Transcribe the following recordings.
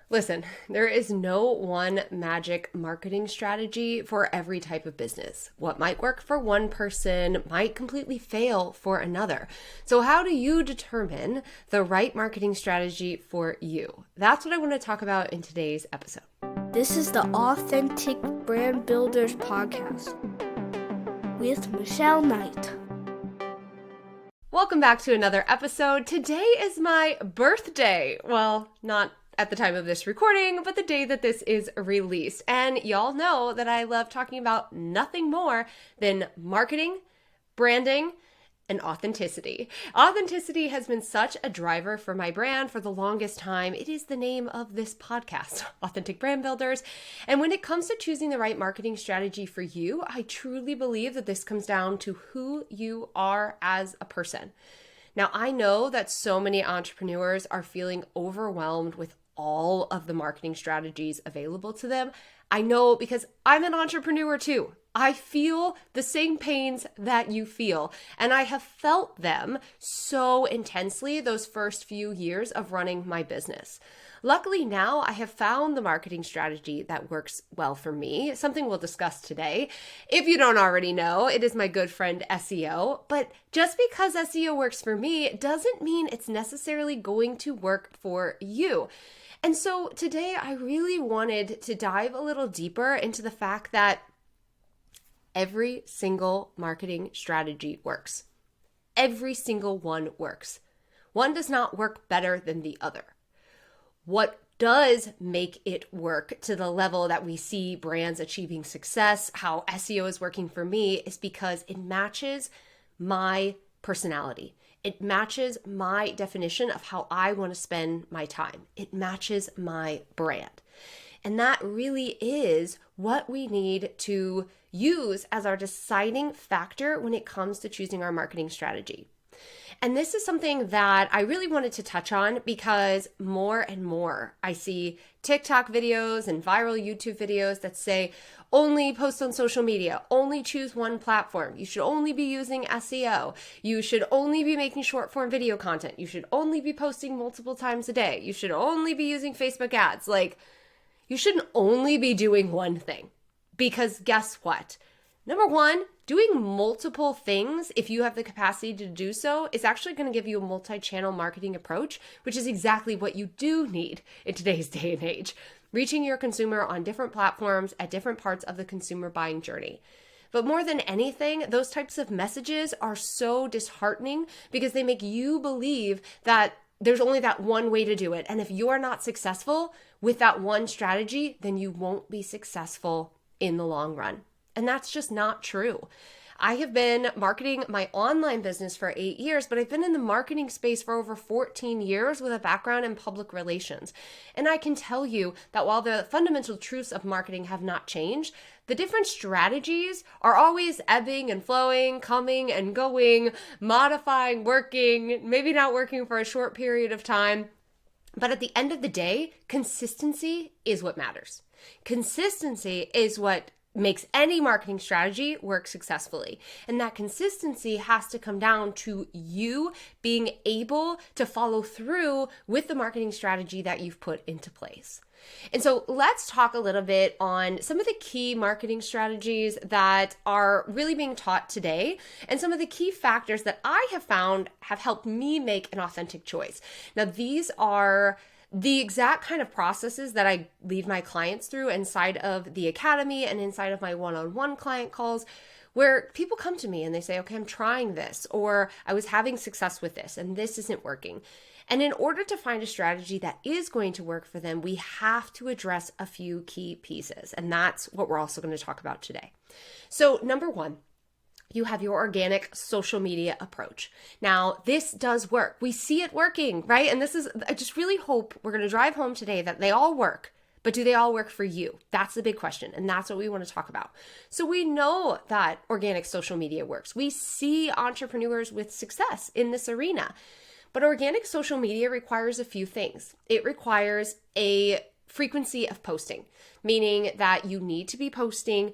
Listen, there is no one magic marketing strategy for every type of business. What might work for one person might completely fail for another. So, how do you determine the right marketing strategy for you? That's what I want to talk about in today's episode. This is the Authentic Brand Builders Podcast with Michelle Knight. Welcome back to another episode. Today is my birthday. Well, not at the time of this recording, but the day that this is released. And y'all know that I love talking about nothing more than marketing, branding, and authenticity. Authenticity has been such a driver for my brand for the longest time. It is the name of this podcast, Authentic Brand Builders. And when it comes to choosing the right marketing strategy for you, I truly believe that this comes down to who you are as a person. Now, I know that so many entrepreneurs are feeling overwhelmed with all of the marketing strategies available to them. I know because I'm an entrepreneur too. I feel the same pains that you feel, and I have felt them so intensely those first few years of running my business. Luckily now I have found the marketing strategy that works well for me, something we'll discuss today. If you don't already know, it is my good friend SEO, but just because SEO works for me doesn't mean it's necessarily going to work for you. And so today I really wanted to dive a little deeper into the fact that every single marketing strategy works. Every single one works. One does not work better than the other. What does make it work to the level that we see brands achieving success, how SEO is working for me, is because it matches my personality. It matches my definition of how I want to spend my time. It matches my brand. And that really is what we need to use as our deciding factor when it comes to choosing our marketing strategy. And this is something that I really wanted to touch on because more and more I see TikTok videos and viral YouTube videos that say only post on social media, only choose one platform. You should only be using SEO. You should only be making short form video content. You should only be posting multiple times a day. You should only be using Facebook ads. You shouldn't only be doing one thing, because guess what? Number one, doing multiple things, if you have the capacity to do so, is actually going to give you a multi-channel marketing approach, which is exactly what you do need in today's day and age, reaching your consumer on different platforms at different parts of the consumer buying journey. But more than anything, those types of messages are so disheartening because they make you believe that there's only that one way to do it. And if you're not successful with that one strategy, then you won't be successful in the long run. And that's just not true. I have been marketing my online business for 8 years, but I've been in the marketing space for over 14 years with a background in public relations. And I can tell you that while the fundamental truths of marketing have not changed, the different strategies are always ebbing and flowing, coming and going, modifying, working, maybe not working for a short period of time. But at the end of the day, consistency is what matters. Consistency is what makes any marketing strategy work successfully. And that consistency has to come down to you being able to follow through with the marketing strategy that you've put into place. And so let's talk a little bit on some of the key marketing strategies that are really being taught today and some of the key factors that I have found have helped me make an authentic choice. Now, these are the exact kind of processes that I lead my clients through inside of the academy and inside of my one-on-one client calls, where people come to me and they say, okay, I'm trying this, or I was having success with this and this isn't working. And in order to find a strategy that is going to work for them, we have to address a few key pieces. And that's what we're also going to talk about today. So number one, you have your organic social media approach. Now, this does work. We see it working, right? And I just really hope we're going to drive home today that they all work, but do they all work for you? That's the big question. And that's what we want to talk about. So we know that organic social media works. We see entrepreneurs with success in this arena, but organic social media requires a few things. It requires a frequency of posting, meaning that you need to be posting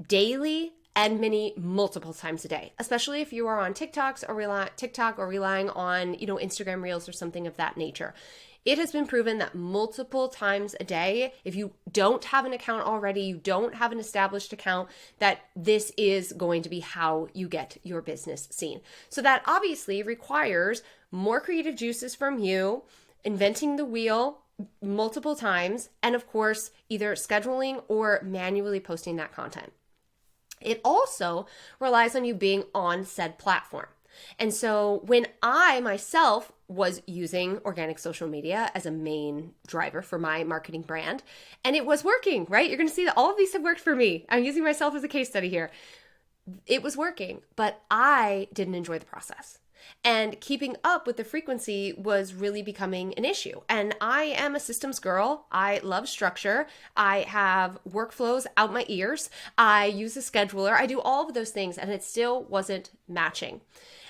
daily and multiple times a day, especially if you are on TikTok or relying on, Instagram Reels or something of that nature. It has been proven that multiple times a day, if you don't have an account already, you don't have an established account, that this is going to be how you get your business seen. So that obviously requires more creative juices from you, inventing the wheel multiple times, and of course, either scheduling or manually posting that content. It also relies on you being on said platform. And so when I myself was using organic social media as a main driver for my marketing brand, and it was working, right? You're going to see that all of these have worked for me. I'm using myself as a case study here. It was working, but I didn't enjoy the process. And keeping up with the frequency was really becoming an issue. And I am a systems girl. I love structure. I have workflows out my ears. I use a scheduler. I do all of those things, and it still wasn't matching.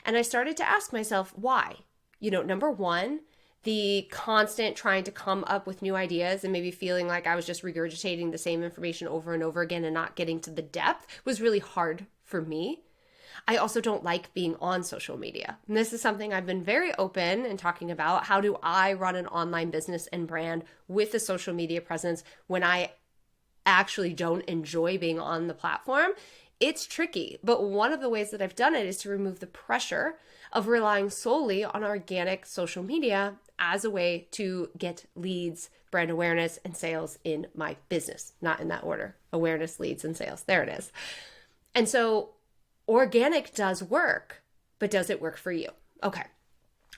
And I started to ask myself, why? Number one, the constant trying to come up with new ideas and maybe feeling like I was just regurgitating the same information over and over again and not getting to the depth was really hard for me. I also don't like being on social media. And this is something I've been very open in talking about. How do I run an online business and brand with a social media presence when I actually don't enjoy being on the platform? It's tricky, but one of the ways that I've done it is to remove the pressure of relying solely on organic social media as a way to get leads, brand awareness, and sales in my business. Not in that order. Awareness, leads, and sales. There it is. And so organic does work, but does it work for you? Okay.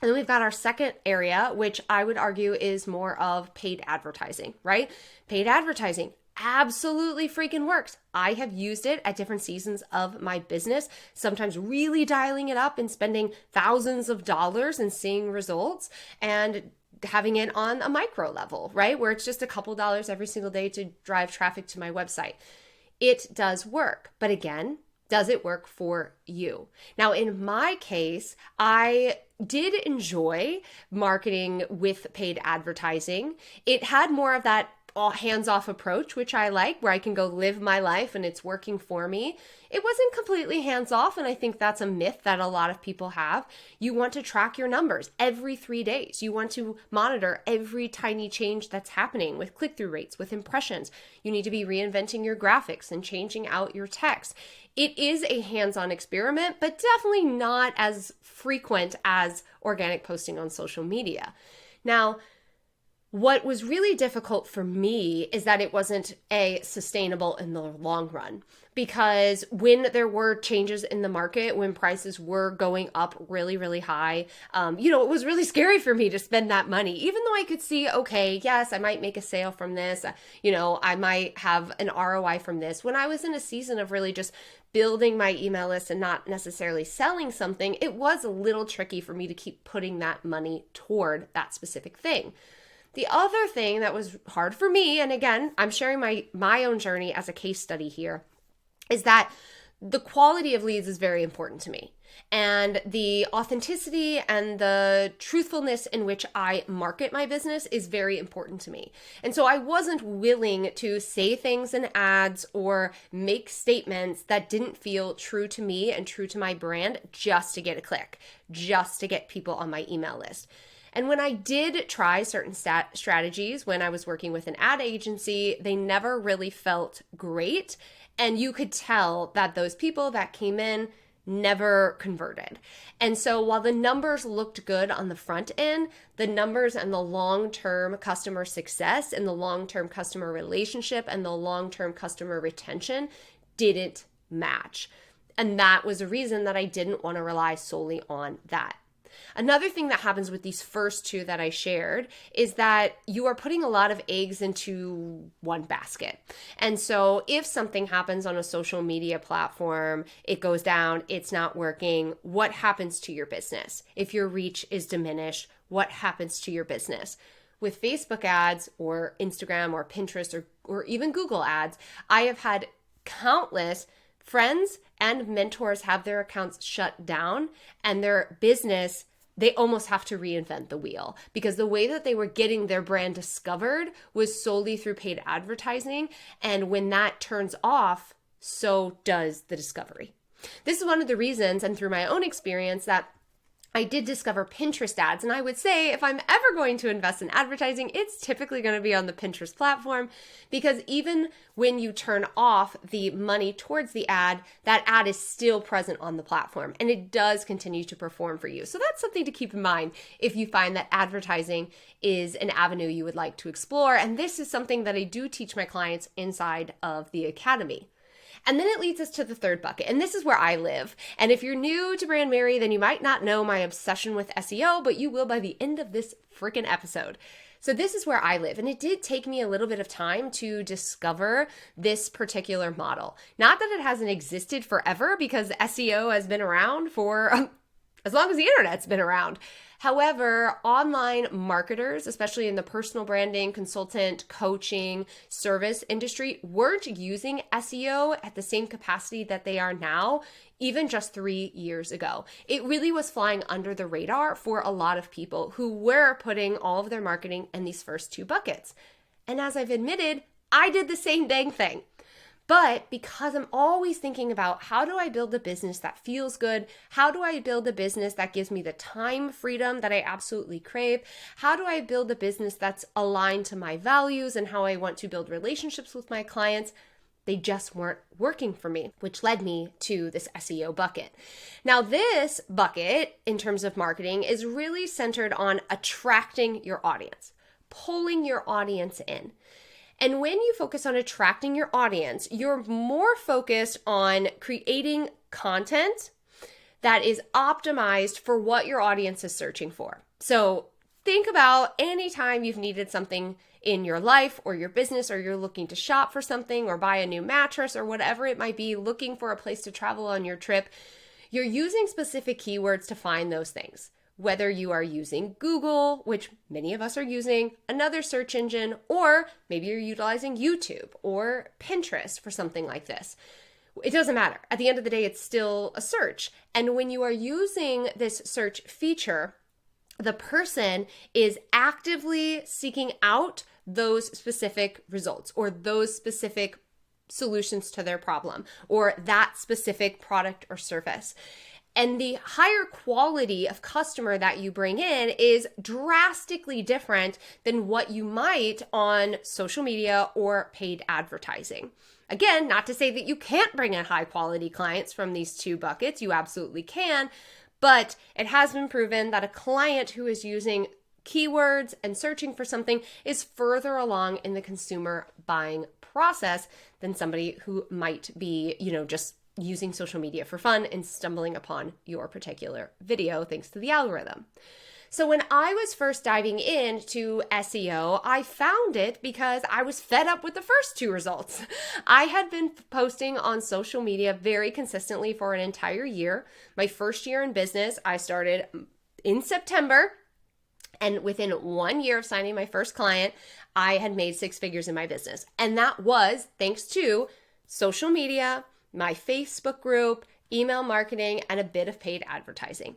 And then we've got our second area, which I would argue is more of paid advertising, right? Paid advertising absolutely freaking works. I have used it at different seasons of my business, sometimes really dialing it up and spending thousands of dollars and seeing results, and having it on a micro level, right? Where it's just a couple dollars every single day to drive traffic to my website. It does work. But again, does it work for you? Now, in my case, I did enjoy marketing with paid advertising. It had more of that hands-off approach, which I like, where I can go live my life and it's working for me. It wasn't completely hands-off, and I think that's a myth that a lot of people have. You want to track your numbers every 3 days. You want to monitor every tiny change that's happening with click-through rates, with impressions. You need to be reinventing your graphics and changing out your text. It is a hands-on experiment, but definitely not as frequent as organic posting on social media. Now, what was really difficult for me is that it wasn't sustainable in the long run, because when there were changes in the market, when prices were going up really, really high, it was really scary for me to spend that money, even though I could see, okay, yes, I might make a sale from this, I might have an ROI from this. When I was in a season of really just building my email list and not necessarily selling something, it was a little tricky for me to keep putting that money toward that specific thing. The other thing that was hard for me, and again, I'm sharing my own journey as a case study here, is that the quality of leads is very important to me. And the authenticity and the truthfulness in which I market my business is very important to me. And so I wasn't willing to say things in ads or make statements that didn't feel true to me and true to my brand just to get a click, just to get people on my email list. And when I did try certain strategies when I was working with an ad agency, they never really felt great. And you could tell that those people that came in never converted. And so while the numbers looked good on the front end, the numbers and the long-term customer success and the long-term customer relationship and the long-term customer retention didn't match. And that was a reason that I didn't want to rely solely on that. Another thing that happens with these first two that I shared is that you are putting a lot of eggs into one basket. And so if something happens on a social media platform, it goes down, it's not working, what happens to your business? If your reach is diminished, what happens to your business? With Facebook ads or Instagram or Pinterest or even Google ads, I have had countless friends and mentors have their accounts shut down, and their business, they almost have to reinvent the wheel, because the way that they were getting their brand discovered was solely through paid advertising. And when that turns off, so does the discovery. This is one of the reasons, and through my own experience, that I did discover Pinterest ads, and I would say if I'm ever going to invest in advertising, it's typically going to be on the Pinterest platform, because even when you turn off the money towards the ad, that ad is still present on the platform and it does continue to perform for you. So that's something to keep in mind if you find that advertising is an avenue you would like to explore. And this is something that I do teach my clients inside of the academy. And then it leads us to the third bucket, and this is where I live. And if you're new to Brandmerry, then you might not know my obsession with SEO, but you will by the end of this freaking episode. So this is where I live, and it did take me a little bit of time to discover this particular model. Not that it hasn't existed forever, because SEO has been around for as long as the internet's been around. However, online marketers, especially in the personal branding, consultant, coaching, service industry, weren't using SEO at the same capacity that they are now, even just 3 years ago. It really was flying under the radar for a lot of people who were putting all of their marketing in these first two buckets. And as I've admitted, I did the same dang thing. But because I'm always thinking about how do I build a business that feels good? How do I build a business that gives me the time freedom that I absolutely crave? How do I build a business that's aligned to my values and how I want to build relationships with my clients? They just weren't working for me, which led me to this SEO bucket. Now, this bucket in terms of marketing is really centered on attracting your audience, pulling your audience in. And when you focus on attracting your audience, you're more focused on creating content that is optimized for what your audience is searching for. So think about any time you've needed something in your life or your business, or you're looking to shop for something or buy a new mattress or whatever it might be, looking for a place to travel on your trip, you're using specific keywords to find those things. Whether you are using Google, which many of us are using, another search engine, or maybe you're utilizing YouTube or Pinterest for something like this. It doesn't matter. At the end of the day, it's still a search. And when you are using this search feature, the person is actively seeking out those specific results or those specific solutions to their problem or that specific product or service. And the higher quality of customer that you bring in is drastically different than what you might on social media or paid advertising. Again, not to say that you can't bring in high quality clients from these two buckets, you absolutely can, but it has been proven that a client who is using keywords and searching for something is further along in the consumer buying process than somebody who might be, just using social media for fun and stumbling upon your particular video thanks to the algorithm. So when I was first diving into SEO, I found it because I was fed up with the first two results. I had been posting on social media very consistently for an entire year. My first year in business, I started in September, and within 1 year of signing my first client, I had made 6 figures in my business. And that was thanks to social media, my Facebook group, email marketing, and a bit of paid advertising.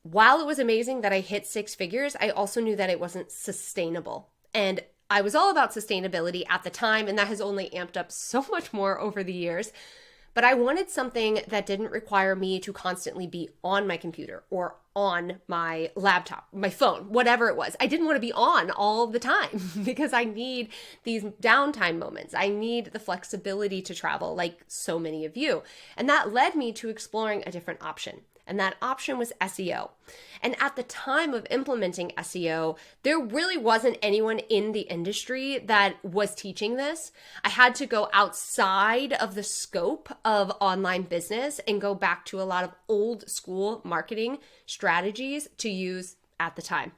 While it was amazing that I hit 6 figures, I also knew that it wasn't sustainable. And I was all about sustainability at the time, and that has only amped up so much more over the years. But I wanted something that didn't require me to constantly be on my computer or on my laptop, my phone, whatever it was. I didn't want to be on all the time because I need these downtime moments. I need the flexibility to travel like so many of you. And that led me to exploring a different option. And that option was SEO. And at the time of implementing SEO, there really wasn't anyone in the industry that was teaching this. I had to go outside of the scope of online business and go back to a lot of old school marketing strategies to use at the time.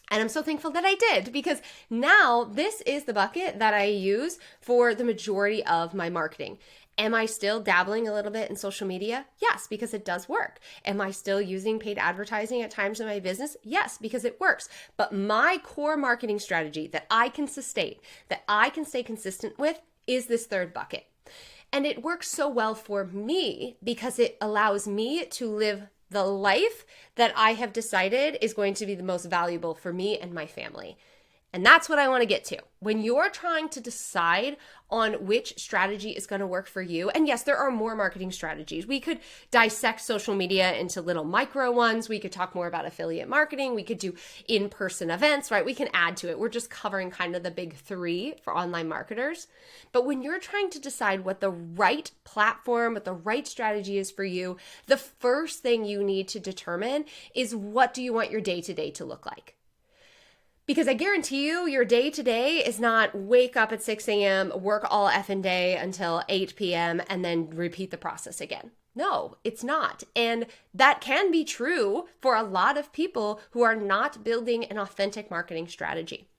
And I'm so thankful that I did, because now this is the bucket that I use for the majority of my marketing. Am I still dabbling a little bit in social media? Yes, because it does work. Am I still using paid advertising at times in my business? Yes, because it works. But my core marketing strategy that I can sustain, that I can stay consistent with, is this third bucket. And it works so well for me because it allows me to live the life that I have decided is going to be the most valuable for me and my family. And that's what I want to get to. When you're trying to decide on which strategy is going to work for you, and yes, there are more marketing strategies. We could dissect social media into little micro ones. We could talk more about affiliate marketing. We could do in-person events, right? We can add to it. We're just covering kind of the big three for online marketers. But when you're trying to decide what the right platform, what the right strategy is for you, the first thing you need to determine is, what do you want your day-to-day to look like? Because I guarantee you, your day-to-day is not wake up at 6 a.m., work all effing day until 8 p.m., and then repeat the process again. No, it's not. And that can be true for a lot of people who are not building an authentic marketing strategy.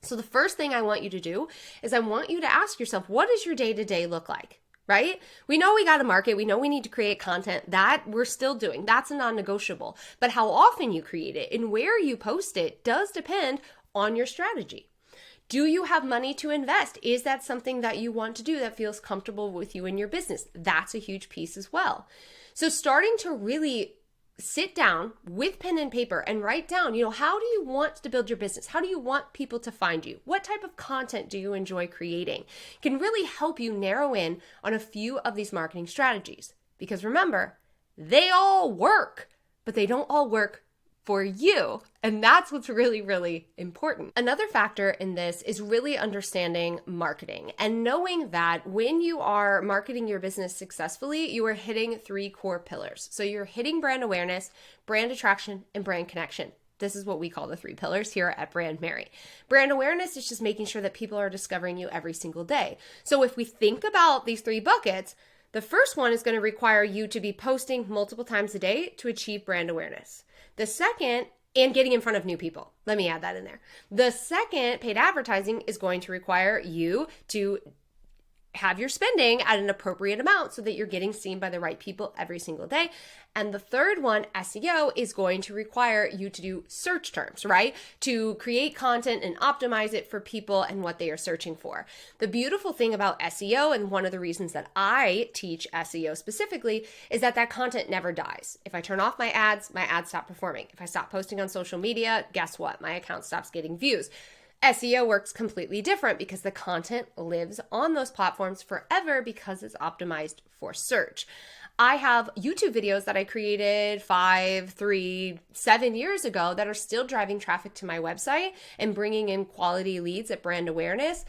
So the first thing I want you to do is I want you to ask yourself, what does your day-to-day look like? Right? We know we got to market. We know we need to create content. That we're still doing. That's a non-negotiable. But how often you create it and where you post it does depend on your strategy. Do you have money to invest? Is that something that you want to do that feels comfortable with you in your business? That's a huge piece as well. So starting to really sit down with pen and paper and write down, how do you want to build your business? How do you want people to find you? What type of content do you enjoy creating? Can really help you narrow in on a few of these marketing strategies. Because remember, they all work, but they don't all work for you. And that's what's really, really important. Another factor in this is really understanding marketing and knowing that when you are marketing your business successfully, you are hitting 3 core pillars. So you're hitting brand awareness, brand attraction, and brand connection. This is what we call the 3 pillars here at Brandmerry. Brand awareness is just making sure that people are discovering you every single day. So if we think about these 3 buckets, the first one is going to require you to be posting multiple times a day to achieve brand awareness. The second, and getting in front of new people. Let me add that in there. The second, paid advertising, is going to require you to have your spending at an appropriate amount so that you're getting seen by the right people every single day. And the third one, SEO, is going to require you to do search terms, right? To create content and optimize it for people and what they are searching for. The beautiful thing about SEO, and one of the reasons that I teach SEO specifically, is that content never dies. If I turn off my ads stop performing. If I stop posting on social media, guess what? My account stops getting views. SEO works completely different because the content lives on those platforms forever because it's optimized for search. I have YouTube videos that I created 5, 3, 7 years ago that are still driving traffic to my website and bringing in quality leads at brand awareness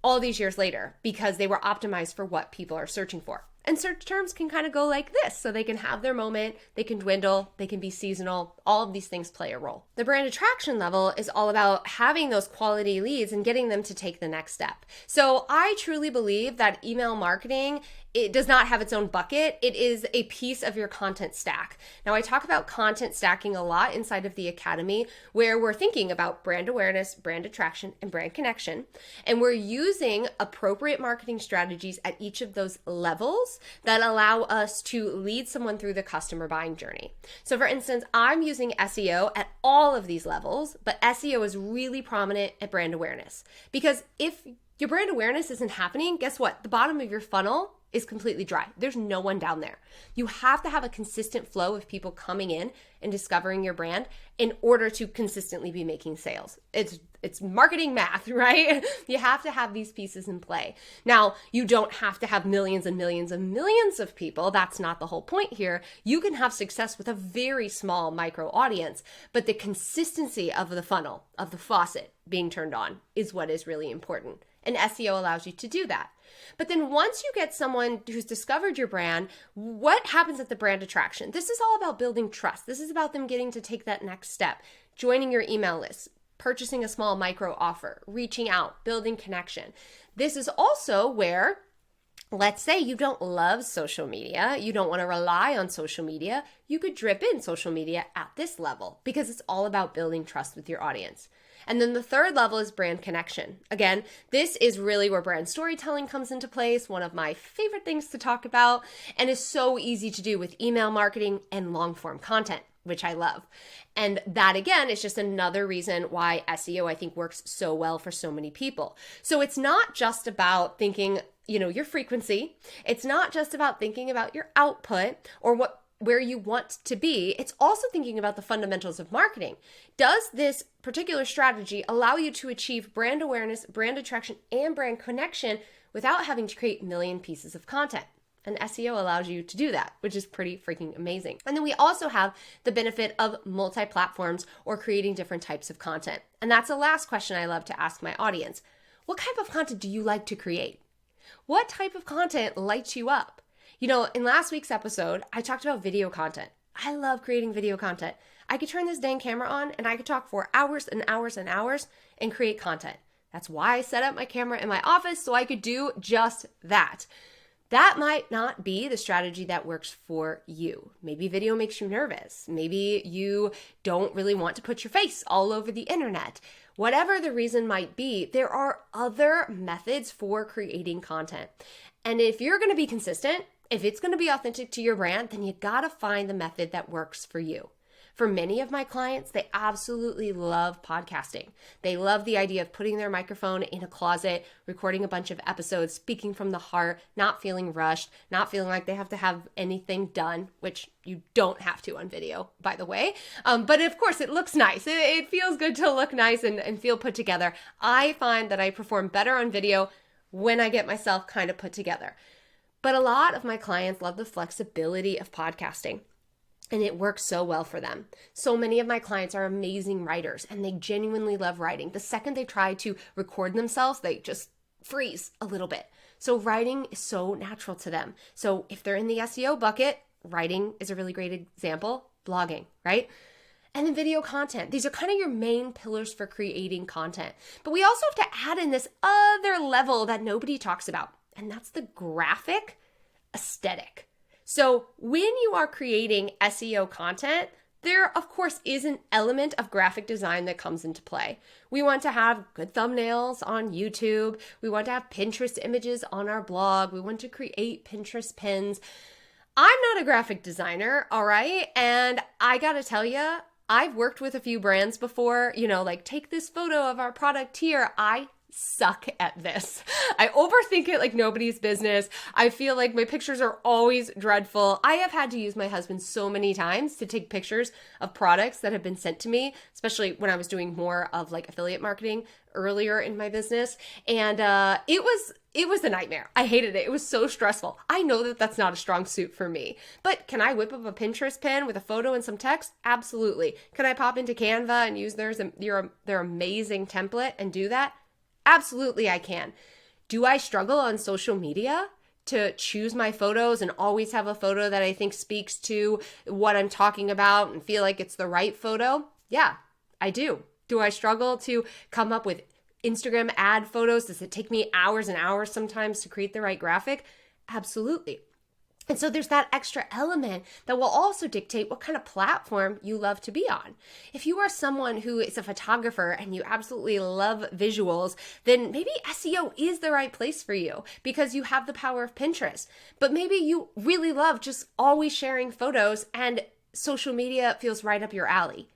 all these years later because they were optimized for what people are searching for. And search terms can kind of go like this. So they can have their moment, they can dwindle, they can be seasonal. All of these things play a role. The brand attraction level is all about having those quality leads and getting them to take the next step. So I truly believe that email marketing, it does not have its own bucket. It is a piece of your content stack. Now, I talk about content stacking a lot inside of the Academy, where we're thinking about brand awareness, brand attraction, and brand connection. And we're using appropriate marketing strategies at each of those levels that allow us to lead someone through the customer buying journey. So for instance, I'm using SEO at all of these levels, but SEO is really prominent at brand awareness. Because if your brand awareness isn't happening, guess what? The bottom of your funnel is completely dry. There's no one down there. You have to have a consistent flow of people coming in and discovering your brand in order to consistently be making sales. It's marketing math, right? You have to have these pieces in play. Now, you don't have to have millions and millions and millions of people. That's not the whole point here. You can have success with a very small micro audience, but the consistency of the funnel, of the faucet being turned on, is what is really important. And SEO allows you to do that. But then once you get someone who's discovered your brand, what happens at the brand attraction? This is all about building trust. This is about them getting to take that next step, joining your email list, purchasing a small micro offer, reaching out, building connection. This is also where, let's say you don't love social media, you don't want to rely on social media, you could drip in social media at this level because it's all about building trust with your audience. And then the third level is brand connection. Again, this is really where brand storytelling comes into place, one of my favorite things to talk about, and is so easy to do with email marketing and long form content, which I love. And that again is just another reason why SEO I think works so well for so many people. So it's not just about thinking, your frequency. It's not just about thinking about your output or what where you want to be, it's also thinking about the fundamentals of marketing. Does this particular strategy allow you to achieve brand awareness, brand attraction, and brand connection without having to create a million pieces of content? And SEO allows you to do that, which is pretty freaking amazing. And then we also have the benefit of multi-platforms or creating different types of content. And that's the last question I love to ask my audience. What type of content do you like to create? What type of content lights you up? You know, in last week's episode, I talked about video content. I love creating video content. I could turn this dang camera on and I could talk for hours and hours and hours and create content. That's why I set up my camera in my office, so I could do just that. That might not be the strategy that works for you. Maybe video makes you nervous. Maybe you don't really want to put your face all over the internet. Whatever the reason might be, there are other methods for creating content. And if you're going to be consistent, if it's going to be authentic to your brand, then you got to find the method that works for you. For many of my clients, they absolutely love podcasting. They love the idea of putting their microphone in a closet, recording a bunch of episodes, speaking from the heart, not feeling rushed, not feeling like they have to have anything done, which you don't have to on video, by the way. But of course, it looks nice. It feels good to look nice and feel put together. I find that I perform better on video when I get myself kind of put together. But a lot of my clients love the flexibility of podcasting. And it works so well for them. So many of my clients are amazing writers and they genuinely love writing. The second they try to record themselves, they just freeze a little bit. So writing is so natural to them. So if they're in the SEO bucket, writing is a really great example, blogging, right? And then video content. These are kind of your main pillars for creating content. But we also have to add in this other level that nobody talks about, and that's the graphic aesthetic. So when you are creating SEO content, there of course is an element of graphic design that comes into play. We want to have good thumbnails on YouTube. We want to have Pinterest images on our blog. We want to create Pinterest pins. I'm not a graphic designer, all right? And I gotta tell you, I've worked with a few brands before, like take this photo of our product here. I suck at this. I overthink it like nobody's business. I feel like my pictures are always dreadful. I have had to use my husband so many times to take pictures of products that have been sent to me, especially when I was doing more of like affiliate marketing earlier in my business. And it was a nightmare. I hated it. It was so stressful. I know that that's not a strong suit for me, but can I whip up a Pinterest pin with a photo and some text? Absolutely. Can I pop into Canva and use their amazing template and do that? Absolutely, I can. Do I struggle on social media to choose my photos and always have a photo that I think speaks to what I'm talking about and feel like it's the right photo? Yeah, I do. Do I struggle to come up with Instagram ad photos? Does it take me hours and hours sometimes to create the right graphic? Absolutely. And so there's that extra element that will also dictate what kind of platform you love to be on. If you are someone who is a photographer and you absolutely love visuals, then maybe SEO is the right place for you because you have the power of Pinterest. But maybe you really love just always sharing photos and social media feels right up your alley.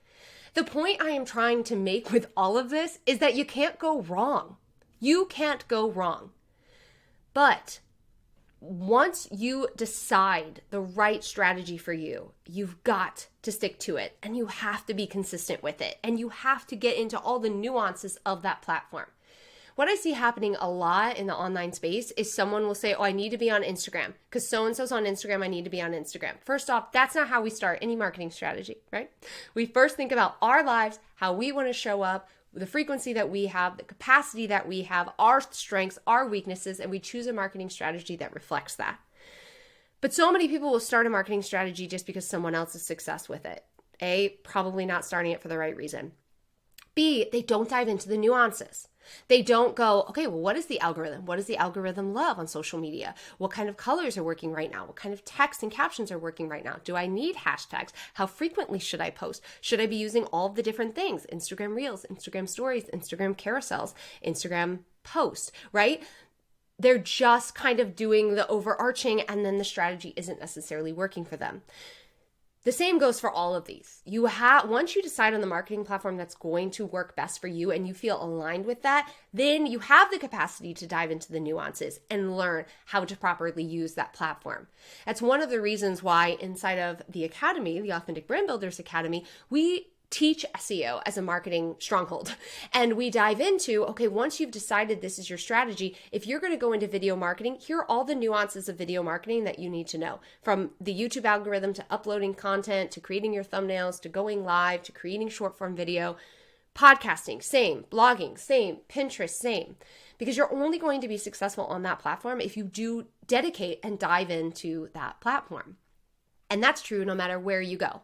The point I am trying to make with all of this is that you can't go wrong. You can't go wrong. But once you decide the right strategy for you, you've got to stick to it and you have to be consistent with it and you have to get into all the nuances of that platform. What I see happening a lot in the online space is someone will say, oh, I need to be on Instagram because so-and-so's on Instagram. I need to be on Instagram. First off, that's not how we start any marketing strategy, right? We first think about our lives, how we want to show up, the frequency that we have, the capacity that we have, our strengths, our weaknesses, and we choose a marketing strategy that reflects that. But so many people will start a marketing strategy just because someone else has success with it. A, probably not starting it for the right reason. B, they don't dive into the nuances. They don't go, okay, well, what is the algorithm? What does the algorithm love on social media? What kind of colors are working right now? What kind of text and captions are working right now? Do I need hashtags? How frequently should I post? Should I be using all of the different things? Instagram Reels, Instagram Stories, Instagram Carousels, Instagram Posts, right? They're just kind of doing the overarching and then the strategy isn't necessarily working for them. The same goes for all of these. Once you decide on the marketing platform that's going to work best for you and you feel aligned with that, then you have the capacity to dive into the nuances and learn how to properly use that platform. That's one of the reasons why inside of the Academy, the Authentic Brand Builders Academy, we teach SEO as a marketing stronghold. And we dive into, okay, once you've decided this is your strategy, if you're going to go into video marketing, here are all the nuances of video marketing that you need to know. From the YouTube algorithm to uploading content, to creating your thumbnails, to going live, to creating short form video, podcasting, same, blogging, same, Pinterest, same. Because you're only going to be successful on that platform if you do dedicate and dive into that platform. And that's true no matter where you go.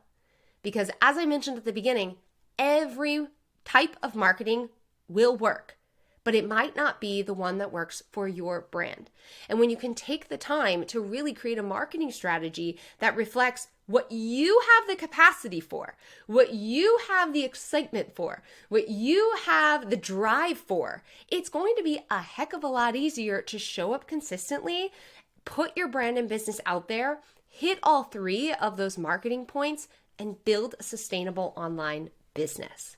Because as I mentioned at the beginning, every type of marketing will work, but it might not be the one that works for your brand. And when you can take the time to really create a marketing strategy that reflects what you have the capacity for, what you have the excitement for, what you have the drive for, it's going to be a heck of a lot easier to show up consistently, put your brand and business out there, hit all three of those marketing points, and build a sustainable online business.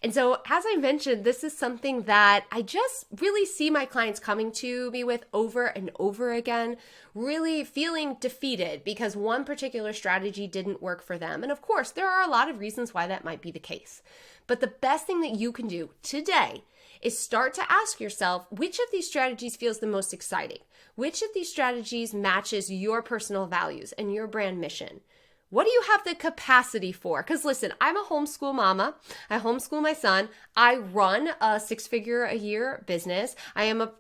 And so, as I mentioned, this is something that I just really see my clients coming to me with over and over again, really feeling defeated because one particular strategy didn't work for them. And of course, there are a lot of reasons why that might be the case. But the best thing that you can do today is start to ask yourself, which of these strategies feels the most exciting? Which of these strategies matches your personal values and your brand mission? What do you have the capacity for? Because listen, I'm a homeschool mama. I homeschool my son. I run a 6-figure-a-year business. I am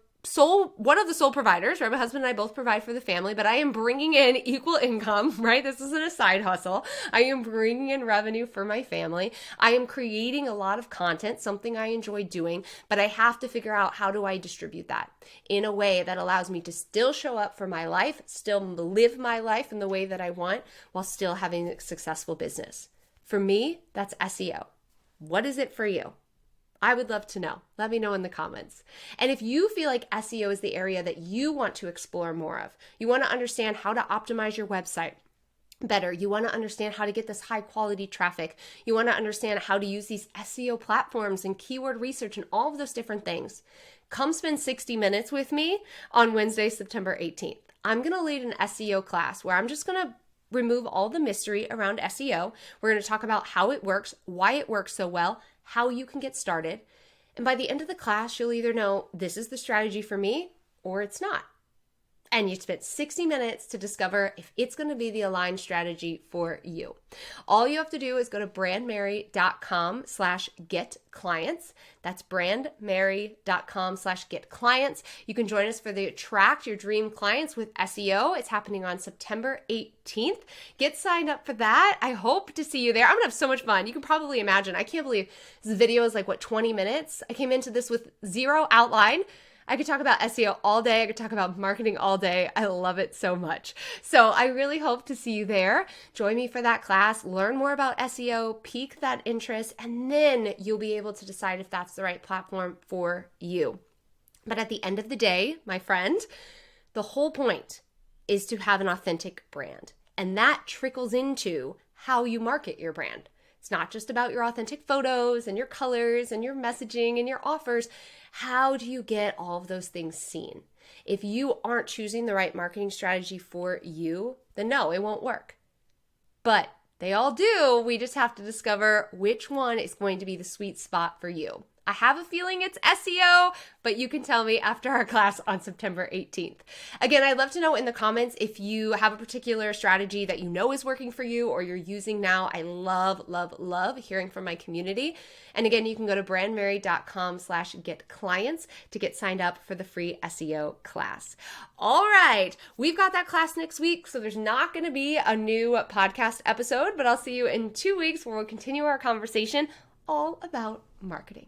one of the sole providers, right? My husband and I both provide for the family, but I am bringing in equal income, right? This isn't a side hustle. I am bringing in revenue for my family. I am creating a lot of content, something I enjoy doing, but I have to figure out how do I distribute that in a way that allows me to still show up for my life, still live my life in the way that I want, while still having a successful business. For me, that's SEO. What is it for you? I would love to know. Let me know in the comments. And if you feel like SEO is the area that you want to explore more of, you want to understand how to optimize your website better, you want to understand how to get this high quality traffic, you want to understand how to use these SEO platforms and keyword research and all of those different things, come spend 60 minutes with me on Wednesday, September 18th. I'm going to lead an SEO class where I'm just going to remove all the mystery around SEO. We're going to talk about how it works, why it works so well, how you can get started. And by the end of the class, you'll either know this is the strategy for me or it's not. And you spent 60 minutes to discover if it's going to be the aligned strategy for you. All you have to do is go to brandmerry.com/getclients. That's brandmerry.com/getclients. You can join us for the Attract Your Dream Clients with SEO. It's happening on September 18th. Get signed up for that. I hope to see you there. I'm going to have so much fun. You can probably imagine. I can't believe this video is 20 minutes. I came into this with zero outline. I could talk about SEO all day. I could talk about marketing all day. I love it so much. So I really hope to see you there. Join me for that class, learn more about SEO, pique that interest, and then you'll be able to decide if that's the right platform for you. But at the end of the day, my friend, the whole point is to have an authentic brand. And that trickles into how you market your brand. It's not just about your authentic photos and your colors and your messaging and your offers. How do you get all of those things seen? If you aren't choosing the right marketing strategy for you, then no, it won't work. But they all do. We just have to discover which one is going to be the sweet spot for you. I have a feeling it's SEO, but you can tell me after our class on September 18th. Again, I'd love to know in the comments if you have a particular strategy that you know is working for you or you're using now. I love, love, love hearing from my community. And again, you can go to brandmerry.com/getclients to get signed up for the free SEO class. All right, we've got that class next week, so there's not going to be a new podcast episode, but I'll see you in 2 weeks where we'll continue our conversation all about marketing.